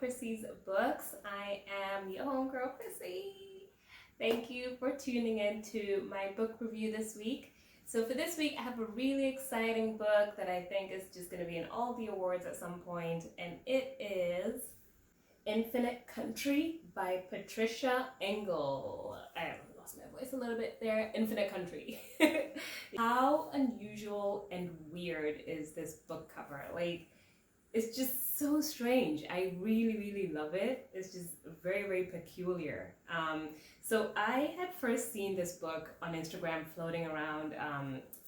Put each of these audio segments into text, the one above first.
Chrissy's Books. I am your homegirl, Chrissy. Thank you for tuning in to my book review this week. So for this week, I have a really exciting book that I think is just going to be in all the awards at some point, and it is Infinite Country by Patricia Engel. I lost my voice a little bit there. Infinite Country. How unusual and weird is this book cover? Like, it's just so strange. I really love it. It's just very peculiar. So I had first seen this book on Instagram floating around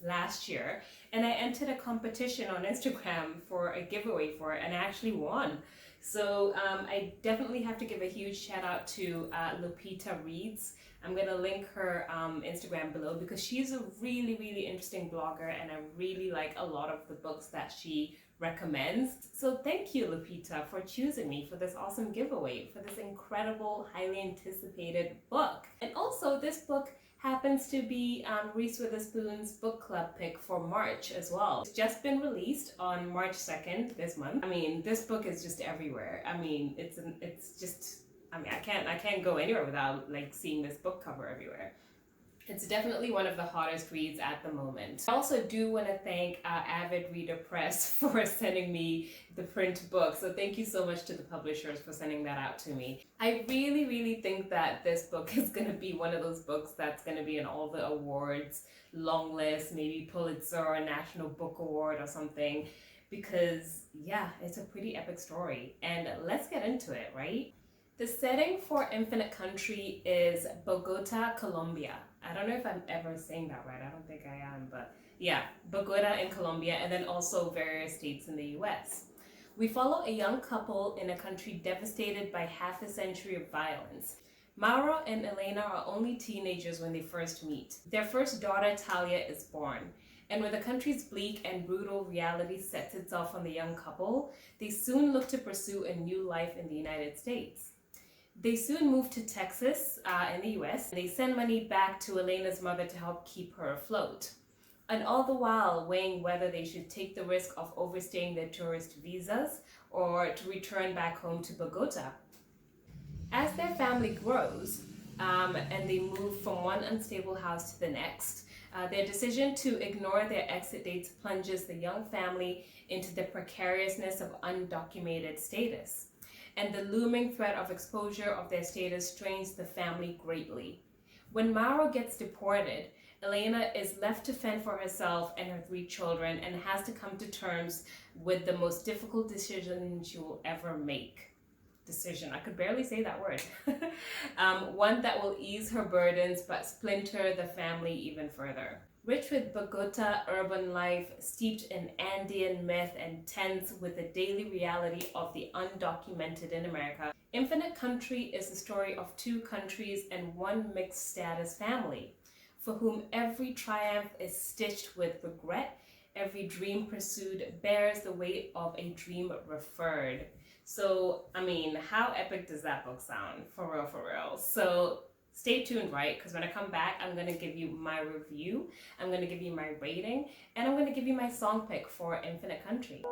last year, and I entered a competition on Instagram for a giveaway for it, and I actually won. So I definitely have to give a huge shout out to Lupita Reads. I'm gonna link her Instagram below because she's a really interesting blogger, and I really like a lot of the books that she recommends. So thank you, Lupita, for choosing me for this awesome giveaway for this incredible, highly anticipated book. And also, this book happens to be Reese Witherspoon's book club pick for March as well. It's just been released on March 2nd this month. I mean, this book is just everywhere. I mean, I can't go anywhere without like seeing this book cover everywhere. It's definitely one of the hottest reads at the moment. I also do want to thank Avid Reader Press for sending me the print book. So thank you so much to the publishers for sending that out to me. I really think that this book is going to be one of those books that's going to be in all the awards long list, maybe Pulitzer or National Book Award or something, because yeah, it's a pretty epic story. And let's get into it, right? The setting for Infinite Country is Bogota, Colombia. I don't know if I'm ever saying that right. I don't think I am, but yeah, Bogota in Colombia, and then also various states in the US. We follow a young couple in a country devastated by half a century of violence. Mauro and Elena are only teenagers when they first meet. Their first daughter, Talia, is born. And when the country's bleak and brutal reality sets itself on the young couple, they soon look to pursue a new life in the United States. They soon move to Texas in the US. They send money back to Elena's mother to help keep her afloat. And all the while weighing whether they should take the risk of overstaying their tourist visas or to return back home to Bogota. As their family grows and they move from one unstable house to the next, their decision to ignore their exit dates plunges the young family into the precariousness of undocumented status. And the looming threat of exposure of their status strains the family greatly. When Mauro gets deported, Elena is left to fend for herself and her 3 children and has to come to terms with the most difficult decision she will ever make. Decision, I could barely say that word. One that will ease her burdens but splinter the family even further. Rich with Bogota urban life, steeped in Andean myth and tense with the daily reality of the undocumented in America, Infinite Country is the story of 2 countries and one mixed status family, for whom every triumph is stitched with regret, every dream pursued bears the weight of a dream referred. So, I mean, how epic does that book sound? For real. So, stay tuned, right? Because when I come back, I'm going to give you my review, I'm going to give you my rating, and I'm going to give you my song pick for Infinite Country.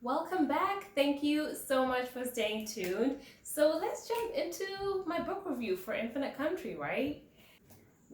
Welcome back. Thank you so much for staying tuned. So let's jump into my book review for Infinite Country, right?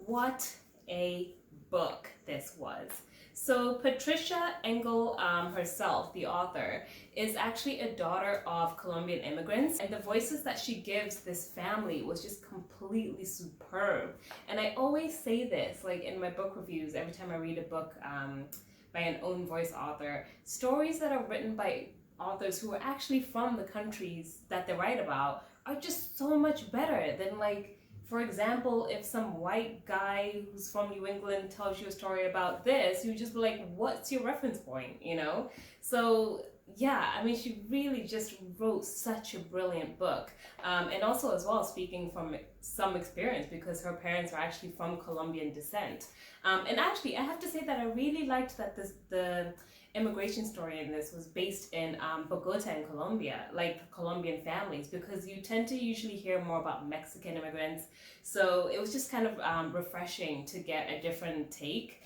What a book this was. So Patricia Engel herself, the author, is actually a daughter of Colombian immigrants, and the voices that she gives this family was just completely superb. And I always say this, like in my book reviews, every time I read a book by an own voice author, stories that are written by authors who are actually from the countries that they write about are just so much better than, like, for example, if some white guy who's from New England tells you a story about this, you just be like, what's your reference point, you know? So yeah, I mean, she really just wrote such a brilliant book. And also as well, speaking from some experience, because her parents are actually from Colombian descent. And actually, I have to say that I really liked that the immigration story in this was based in Bogota in Colombia, like Colombian families, because you tend to usually hear more about Mexican immigrants. So it was just kind of refreshing to get a different take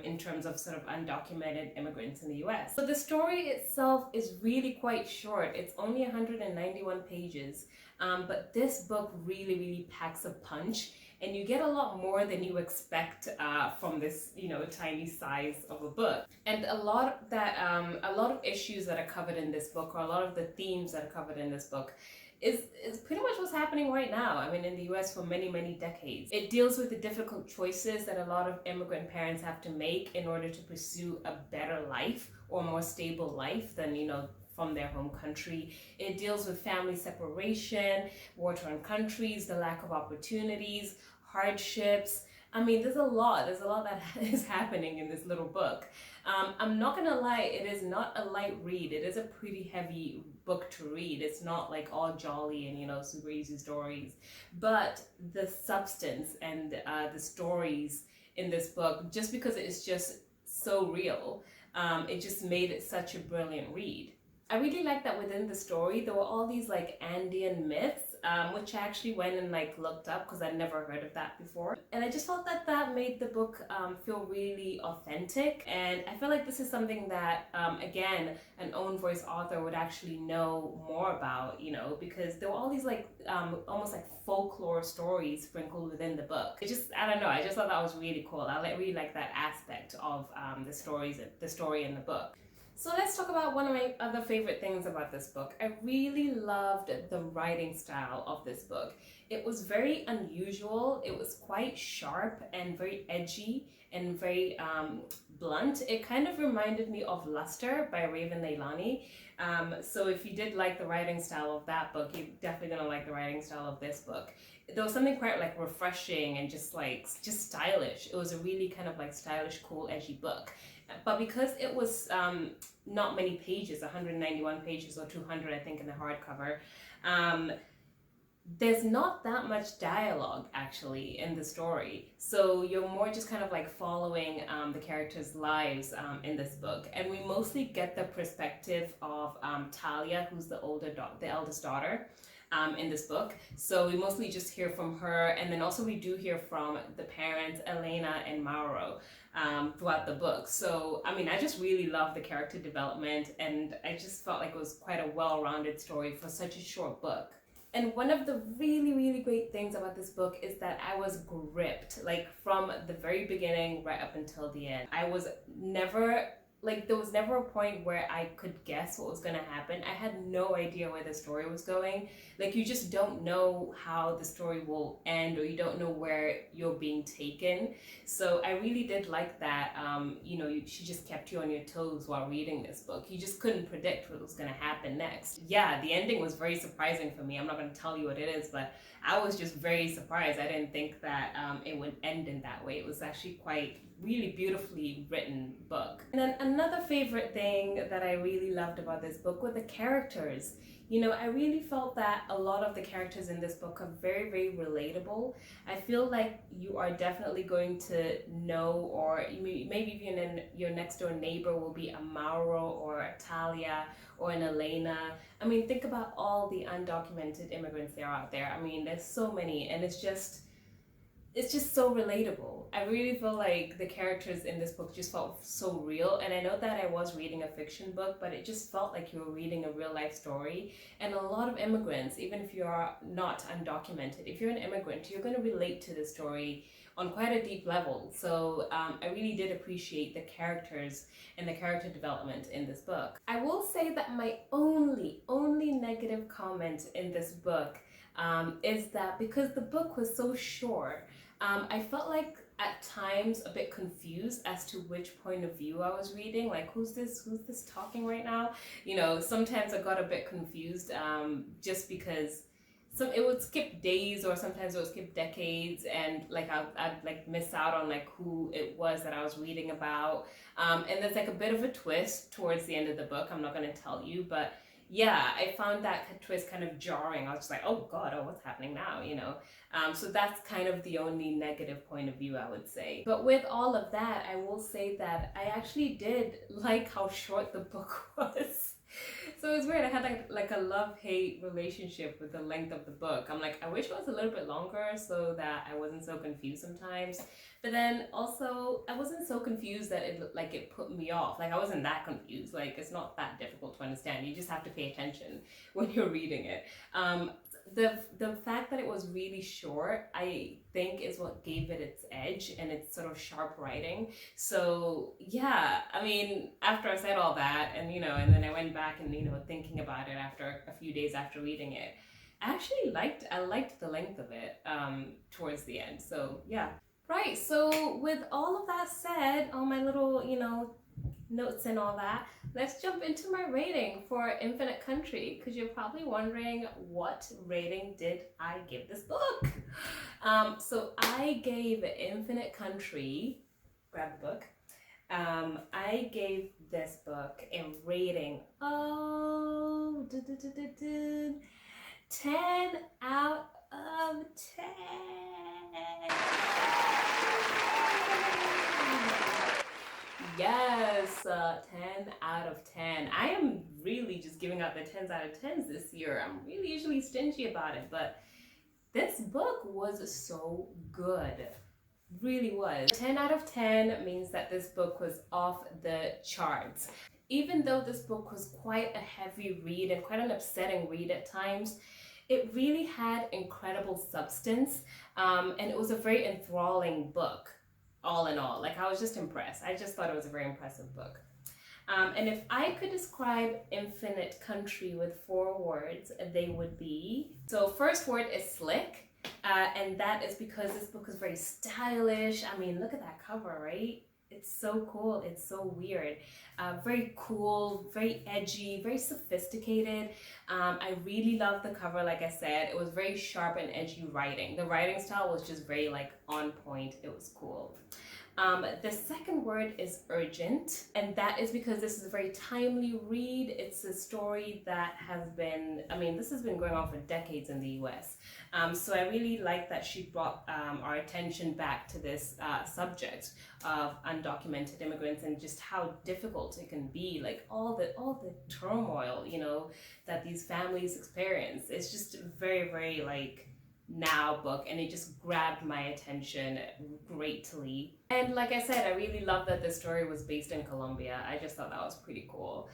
in terms of sort of undocumented immigrants in the US. So the story itself is really quite short. It's only 191 pages, but this book really, really packs a punch, and you get a lot more than you expect from this, tiny size of a book. And a lot of issues that are covered in this book, or a lot of the themes that are covered in this book, is pretty much what's happening right now. I mean, in the US for many, many decades. It deals with the difficult choices that a lot of immigrant parents have to make in order to pursue a better life or a more stable life than, from their home country. It deals with family separation, war-torn countries, the lack of opportunities, hardships. I mean, there's a lot that is happening in this little book. I'm not gonna lie, it is not a light read. It is a pretty heavy book to read. It's not like all jolly and super easy stories, but the substance and the stories in this book, just because it is just so real, it just made it such a brilliant read. I really like that within the story there were all these like Andean myths, which I actually went and looked up because I'd never heard of that before. And I just felt that made the book feel really authentic. And I feel like this is something that, again, an own voice author would actually know more about, because there were all these almost like folklore stories sprinkled within the book. I don't know, I just thought that was really cool. I really like that aspect of the story in the book. So let's talk about one of my other favorite things about this book. I really loved the writing style of this book. It was very unusual. It was quite sharp and very edgy and very blunt. It kind of reminded me of Luster by Leilani. So if you did like the writing style of that book, you're definitely gonna like the writing style of this book. There was something quite refreshing and just stylish. It was a really kind of stylish, cool, edgy book. But because it was not many pages, 191 pages or 200 I think in the hardcover, there's not that much dialogue actually in the story. So you're more just kind of following the characters' lives in this book. And we mostly get the perspective of Talia, who's the eldest daughter in this book. So we mostly just hear from her, and then also we do hear from the parents, Elena and Mauro, throughout the book. So, I mean, I just really love the character development, and I just felt like it was quite a well-rounded story for such a short book. And one of the really, really great things about this book is that I was gripped, from the very beginning right up until the end. I was never there was never a point where I could guess what was going to happen. I had no idea where the story was going. You just don't know how the story will end, or you don't know where you're being taken. So I really did like that. She just kept you on your toes while reading this book. You just couldn't predict what was going to happen next. Yeah, the ending was very surprising for me. I'm not going to tell you what it is, but I was just very surprised. I didn't think that it would end in that way. It was actually quite really beautifully written book. And then another favorite thing that I really loved about this book were the characters. I really felt that a lot of the characters in this book are very, very relatable. I feel like you are definitely going to know, or maybe even your next door neighbor will be a Mauro or a Talia or an Elena. I mean, think about all the undocumented immigrants there are out there. I mean, there's so many, and it's just so relatable. I really feel like the characters in this book just felt so real. And I know that I was reading a fiction book, but it just felt like you were reading a real life story. And a lot of immigrants, even if you are not undocumented, if you're an immigrant, you're going to relate to the story on quite a deep level. So I really did appreciate the characters and the character development in this book. I will say that my only negative comment in this book is that because the book was so short, I felt like at times a bit confused as to which point of view I was reading. Who's this talking right now? Sometimes I got a bit confused just because it would skip days, or sometimes it would skip decades, and I'd miss out on who it was that I was reading about. And there's a bit of a twist towards the end of the book. I'm not going to tell you, but yeah, I found that twist kind of jarring. I was just like, oh God, oh, what's happening now, you know? So that's kind of the only negative point of view, I would say. But with all of that, I will say that I actually did like how short the book was. So it was weird. I had like a love-hate relationship with the length of the book. I'm like, I wish it was a little bit longer so that I wasn't so confused sometimes. But then also, I wasn't so confused that it put me off. Like, I wasn't that confused. Like, it's not that difficult to understand. You just have to pay attention when you're reading it. The fact that it was really short, I think, is what gave it its edge and its sort of sharp writing. So yeah, I mean, after I said all that, and you know, and then I went back and you know, thinking about it after a few days after reading it, I liked the length of it towards the end. So yeah. Right, so with all of that said, all my little, you know, notes and all that, let's jump into my rating for Infinite Country, because you're probably wondering, what rating did I give this book? So I gave Infinite Country, grab the book, I gave this book a rating of 10 out of 10. Yes, 10 out of 10. I am really just giving out the 10s out of 10s this year. I'm really usually stingy about it, but this book was so good. Really was. 10 out of 10 means that this book was off the charts. Even though this book was quite a heavy read and quite an upsetting read at times, it really had incredible substance, and it was a very enthralling book. All in all, like I was just impressed. I just thought it was a very impressive book. And if I could describe Infinite Country with 4 words, they would be, so first word is slick, and that is because this book is very stylish. I mean, look at that cover, right? It's so cool, it's so weird. Very cool, very edgy, very sophisticated. I really love the cover, like I said. It was very sharp and edgy writing. The writing style was just very like on point. It was cool. The second word is urgent, and that is because this is a very timely read. It's a story that has been, I mean, this has been going on for decades in the US. So I really like that she brought our attention back to this subject of undocumented immigrants and just how difficult it can be, like all the turmoil, you know, that these families experience. It's just very, very like now book, and it just grabbed my attention greatly. And like I said, I really love that the story was based in Colombia. I just thought that was pretty cool.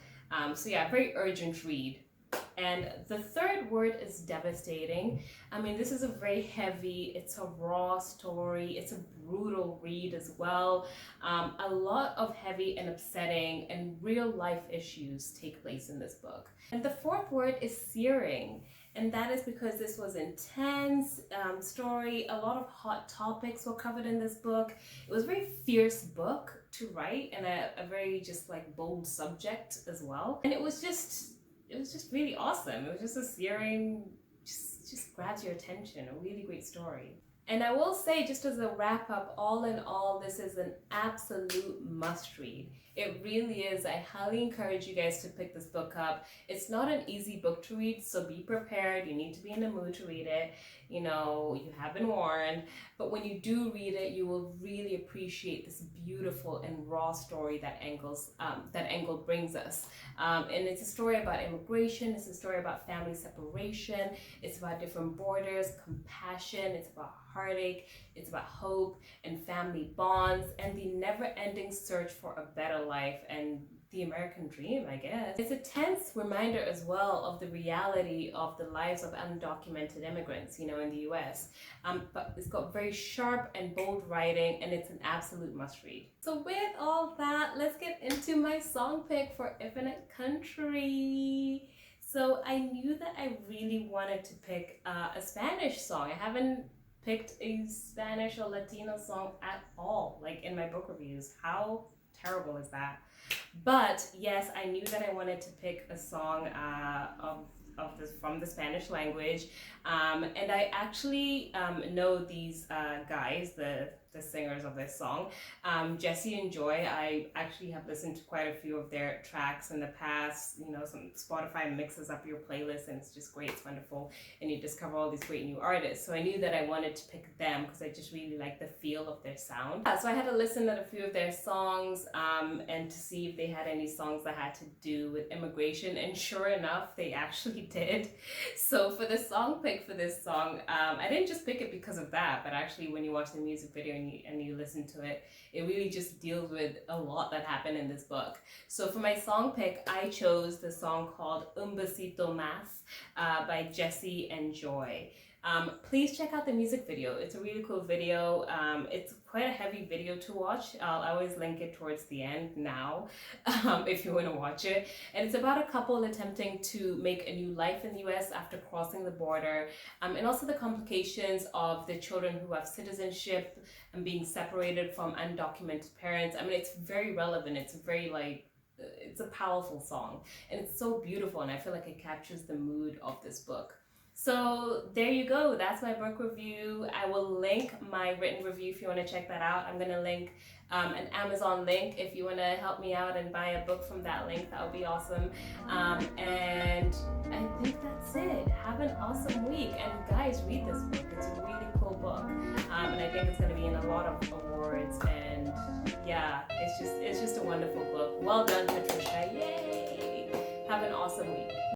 So yeah, very urgent read. And the third word is devastating. I mean, this is a very heavy, it's a raw story, it's a brutal read as well. A lot of heavy and upsetting and real life issues take place in this book. And the fourth word is searing. And that is because this was intense story. A lot of hot topics were covered in this book. It was a very fierce book to write, and a very just like bold subject as well. And it was just really awesome. It was just a searing, just grabs your attention. A really great story. And I will say, just as a wrap up, all in all, this is an absolute must read. It really is. I highly encourage you guys to pick this book up. It's not an easy book to read, so be prepared. You need to be in the mood to read it. You know, you have been warned. But when you do read it, you will really appreciate this beautiful and raw story that Engel brings us. And it's a story about immigration. It's a story about family separation. It's about different borders, compassion. It's about heartache. It's about hope and family bonds and the never-ending search for a better life and the American dream, I guess. It's a tense reminder as well of the reality of the lives of undocumented immigrants, you know, in the US. But it's got very sharp and bold writing, and it's an absolute must read. So with all that, let's get into my song pick for Infinite Country. So I knew that I really wanted to pick a Spanish song. I haven't picked a Spanish or Latino song at all, like in my book reviews. How terrible is that? But yes, I knew that I wanted to pick a song from the Spanish language, and I actually know these guys, the the singers of this song. Jessy and Joy, I actually have listened to quite a few of their tracks in the past. You know, some Spotify mixes up your playlist and it's just great, it's wonderful, and you discover all these great new artists. So I knew that I wanted to pick them because I just really like the feel of their sound. So I had to listen to a few of their songs and to see if they had any songs that had to do with immigration, and sure enough, they actually did. So for the song pick for this song, I didn't just pick it because of that, but actually when you watch the music video and you listen to it, it really just deals with a lot that happened in this book. So for my song pick, I chose the song called Besito Más by Jessy and Joy. Please check out the music video. It's a really cool video. It's quite a heavy video to watch. I'll always link it towards the end now if you want to watch it. And it's about a couple attempting to make a new life in the US after crossing the border, and also the complications of the children who have citizenship and being separated from undocumented parents. I mean, it's very relevant. It's very it's a powerful song, and it's so beautiful, and I feel like it captures the mood of this book. So there you go, that's my book review. I will link my written review if you want to check that out. I'm going to link an Amazon link if you want to help me out and buy a book from that link. That would be awesome. And I think that's it. Have an awesome week. And guys, read this book. It's a really cool book. And I think it's going to be in a lot of awards. And yeah, it's just a wonderful book. Well done, Patricia. Yay! Have an awesome week.